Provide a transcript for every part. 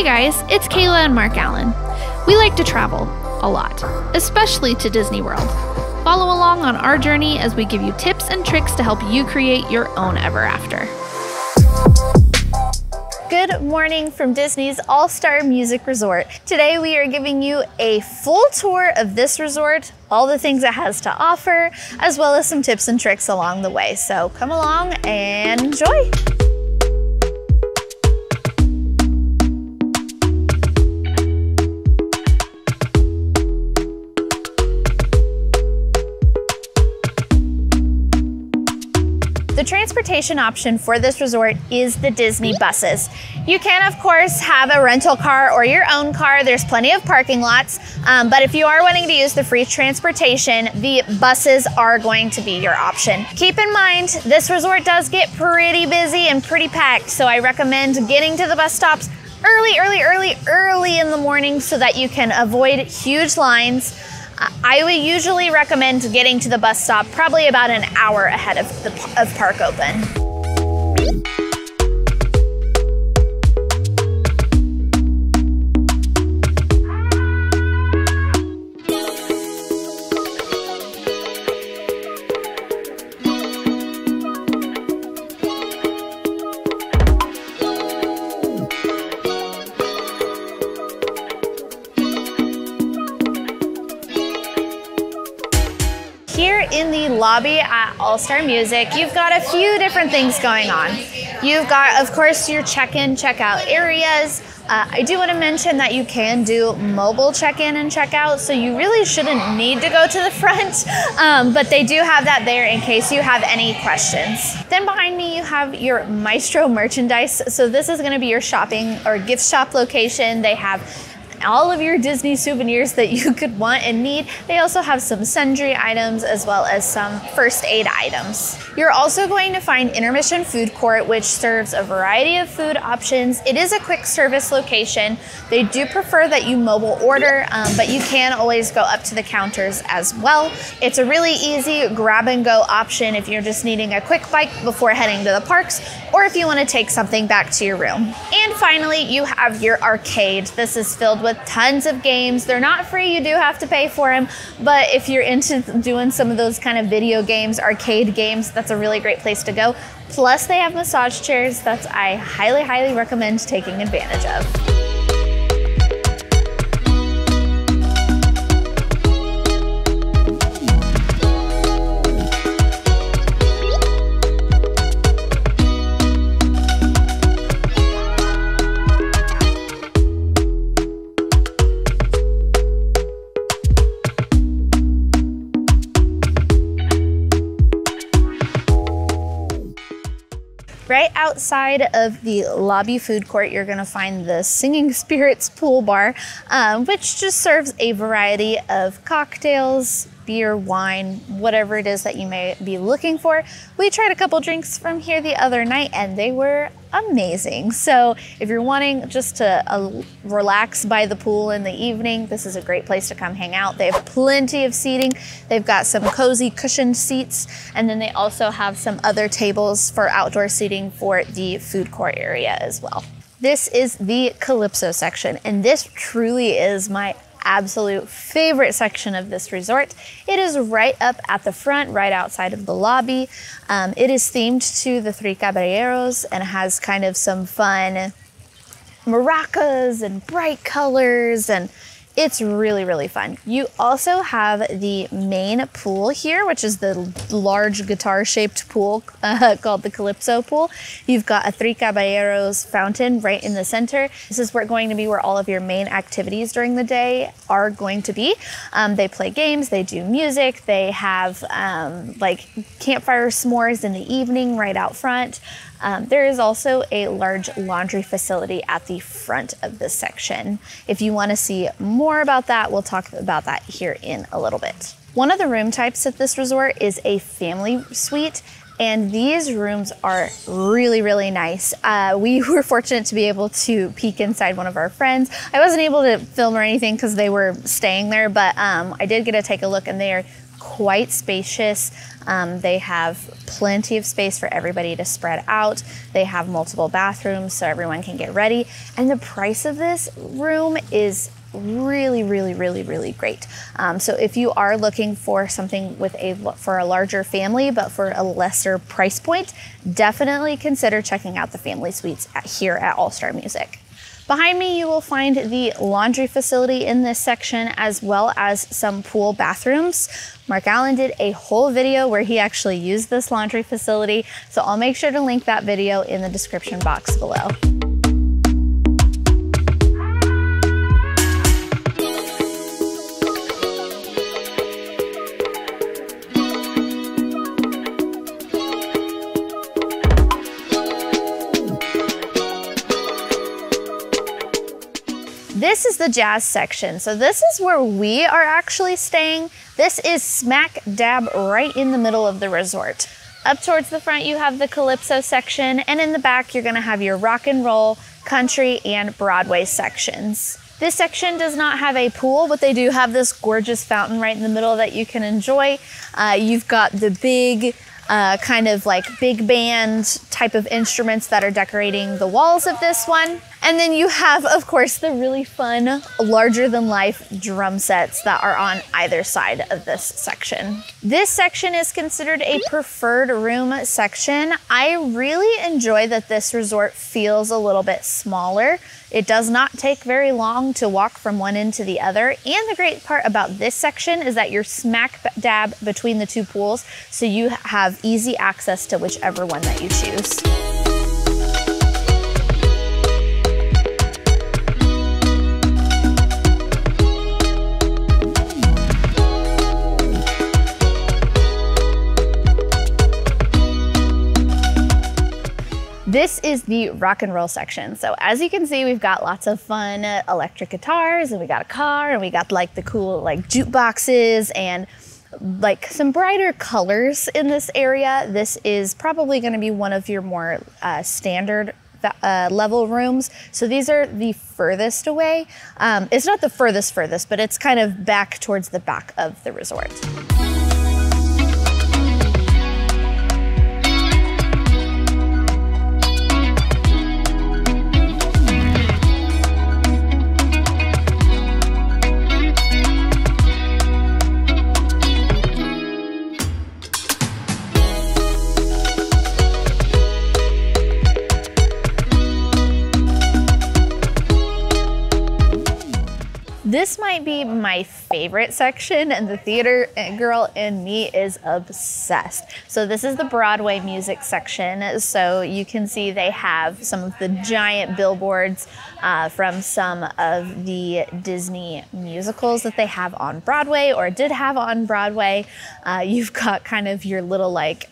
Hey guys, it's Kayla and Mark Allen. We like to travel a lot, especially to Disney World. Follow along on our journey as we give you tips and tricks to help you create your own ever after. Good morning from Disney's All-Star Music Resort. Today we are giving you a full tour of this resort, all the things it has to offer, as well as some tips and tricks along the way. So come along and enjoy. The transportation option for this resort is the Disney buses. You can, of course, have a rental car or your own car. There's plenty of parking lots, but if you are wanting to use the free transportation, the buses are going to be your option. Keep in mind, this resort does get pretty busy and pretty packed, so I recommend getting to the bus stops early in the morning so that you can avoid huge lines. I would usually recommend getting to the bus stop probably about an hour ahead of park open. Here in the lobby at All-Star Music, you've got a few different things going on. You've got, of course, your check-in, check-out areas. I do want to mention that you can do mobile check-in and check-out, so you really shouldn't need to go to the front, but they do have that there in case you have any questions. Then behind me, you have your Maestro merchandise. So this is going to be your shopping or gift shop location. They have all of your Disney souvenirs that you could want and need. They also have some sundry items as well as some first aid items. You're also going to find Intermission Food Court, which serves a variety of food options. It is a quick service location. They do prefer that you mobile order, but you can always go up to the counters as well. It's a really easy grab and go option if you're just needing a quick bite before heading to the parks, or if you want to take something back to your room. And finally, you have your arcade. This is filled with tons of games. They're not free, you do have to pay for them, but if you're into doing some of those kind of video games, arcade games, that's a really great place to go. Plus they have massage chairs that I highly recommend taking advantage of. Right outside of the lobby food court, you're gonna find the Singing Spirits pool bar, which just serves a variety of cocktails, beer, wine, whatever it is that you may be looking for. We tried a couple drinks from here the other night and they were amazing. So if you're wanting just to relax by the pool in the evening, this is a great place to come hang out. They have plenty of seating. They've got some cozy cushioned seats, and then they also have some other tables for outdoor seating for the food court area as well. This is the Calypso section, and this truly is my absolute favorite section of this resort. It is right up at the front, right outside of the lobby. It is themed to the Three Caballeros and has kind of some fun maracas and bright colors, and it's really fun. You also have the main pool here, which is the large guitar-shaped pool called the Calypso Pool. You've got a Three Caballeros fountain right in the center. This is going to be where all of your main activities during the day are going to be. They play games, they do music, they have like campfire s'mores in the evening right out front. There is also a large laundry facility at the front of this section. If you want to see more about that, we'll talk about that here in a little bit. One of the room types at this resort is a family suite, and these rooms are really nice. We were fortunate to be able to peek inside one of our friends. I wasn't able to film or anything because they were staying there, but I did get to take a look, and they are quite spacious. They have plenty of space for everybody to spread out. They have multiple bathrooms so everyone can get ready. And the price of this room is really great. So if you are looking for something for a larger family, but for a lesser price point, definitely consider checking out the family suites here at All Star Music. Behind me, you will find the laundry facility in this section, as well as some pool bathrooms. Mark Allen did a whole video where he actually used this laundry facility, so I'll make sure to link that video in the description box below. This is the jazz section. So this is where we are actually staying. This is smack dab right in the middle of the resort. Up towards the front, you have the Calypso section, and in the back, you're gonna have your rock and roll, country, and Broadway sections. This section does not have a pool, but they do have this gorgeous fountain right in the middle that you can enjoy. You've got the big, kind of like big band type of instruments that are decorating the walls of this one. And then you have, of course, the really fun, larger than life drum sets that are on either side of this section. This section is considered a preferred room section. I really enjoy that this resort feels a little bit smaller. It does not take very long to walk from one end to the other. And the great part about this section is that you're smack dab between the two pools, so you have easy access to whichever one that you choose. This is the rock and roll section. So as you can see, we've got lots of fun electric guitars, and we got a car, and we got like the cool like jukeboxes and like some brighter colors in this area. This is probably going to be one of your more standard level rooms. So these are the furthest away. It's not the furthest, but it's kind of back towards the back of the resort. This might be my favorite section, and the theater girl in me is obsessed. So this is the Broadway music section. So you can see they have some of the giant billboards from some of the Disney musicals that they have on Broadway or did have on Broadway. You've got kind of your little like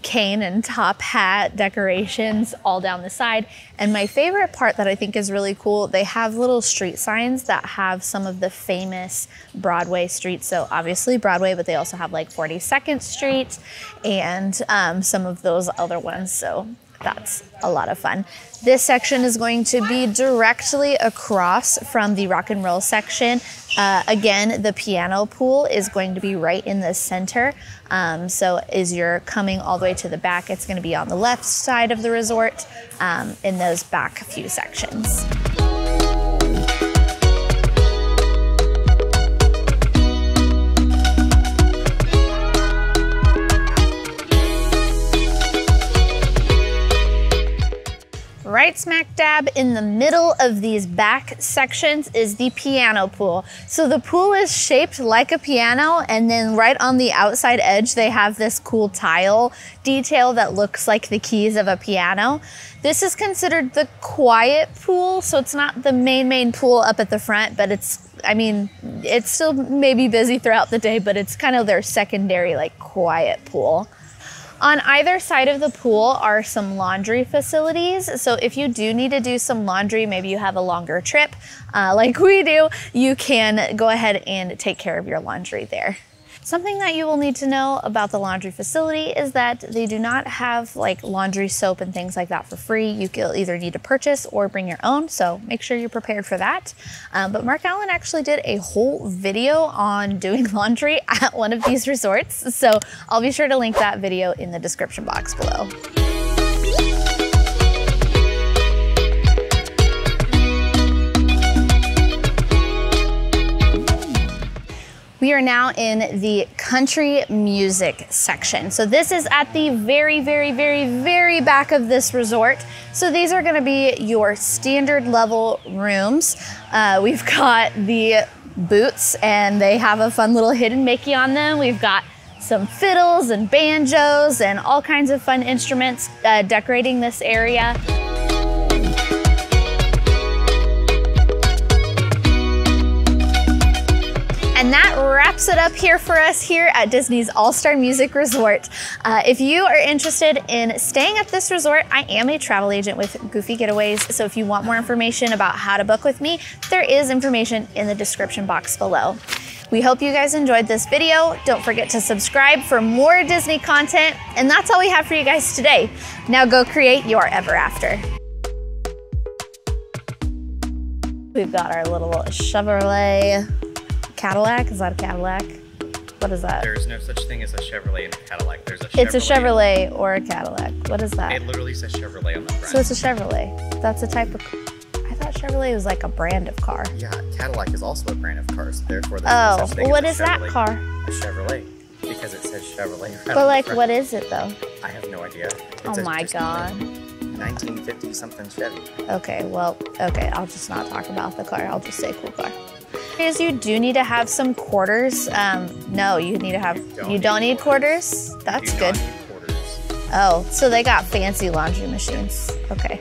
cane and top hat decorations all down the side. And my favorite part that I think is really cool, they have little street signs that have some of the famous Broadway streets. So obviously Broadway, but they also have like 42nd Street and some of those other ones. So that's a lot of fun. This section is going to be directly across from the rock and roll section. Again, the piano pool is going to be right in the center. So as you're coming all the way to the back, it's going to be on the left side of the resort in those back few sections. Right smack dab in the middle of these back sections is the piano pool. So the pool is shaped like a piano, and then right on the outside edge, they have this cool tile detail that looks like the keys of a piano. This is considered the quiet pool, so it's not the main pool up at the front, but it's, I mean, it's still maybe busy throughout the day, but it's kind of their secondary, like, quiet pool. On either side of the pool are some laundry facilities. So if you do need to do some laundry, maybe you have a longer trip like we do, you can go ahead and take care of your laundry there. Something that you will need to know about the laundry facility is that they do not have like laundry soap and things like that for free. You will either need to purchase or bring your own, so make sure you're prepared for that. But Mark Allen actually did a whole video on doing laundry at one of these resorts, so I'll be sure to link that video in the description box below. We are now in the country music section. So this is at the very, very, very, very back of this resort. So these are gonna be your standard level rooms. We've got the boots and they have a fun little hidden Mickey on them. We've got some fiddles and banjos and all kinds of fun instruments decorating this area. And that wraps it up here for us here at Disney's All-Star Music Resort. If you are interested in staying at this resort, I am a travel agent with Goofy Getaways. So if you want more information about how to book with me, there is information in the description box below. We hope you guys enjoyed this video. Don't forget to subscribe for more Disney content. And that's all we have for you guys today. Now go create your ever after. We've got our little Chevrolet Cadillac. Is that a Cadillac? What is that? There's no such thing as a Chevrolet and a Cadillac. There's a Chevrolet. It's a Chevrolet or a Cadillac. What is that? It literally says Chevrolet on the front. So it's a Chevrolet. That's a type of... I thought Chevrolet was like a brand of car. Yeah, Cadillac is also a brand of cars. Therefore, there's no such thing what as is a that Chevrolet. car? A Chevrolet. Because it says Chevrolet right But on like, the front. what is it though? I have no idea. Oh my God. 1950 something Chevy. Okay, well, okay, I'll just not talk about the car. I'll just say cool car. Is you do need to have some quarters. No, you need to have, you don't need quarters? That's good. You do not need quarters. Oh, so they got fancy laundry machines. Okay.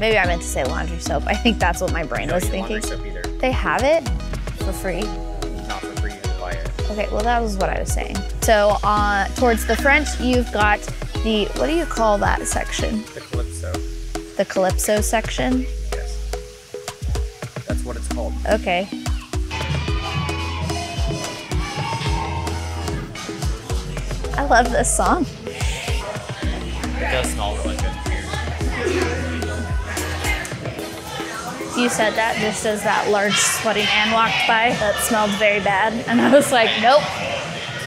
Maybe I meant to say laundry soap. I think that's what my brain was thinking. Laundry soap either. They have it for free? Not for free, you can buy it. Okay, well that was what I was saying. So towards the front, you've got the, what do you call that section? The Calypso. The Calypso section? Yes. That's what it's called. Okay. I love this song. It does smell really good. You said that just as that large sweaty man walked by that smelled very bad. And I was like, nope,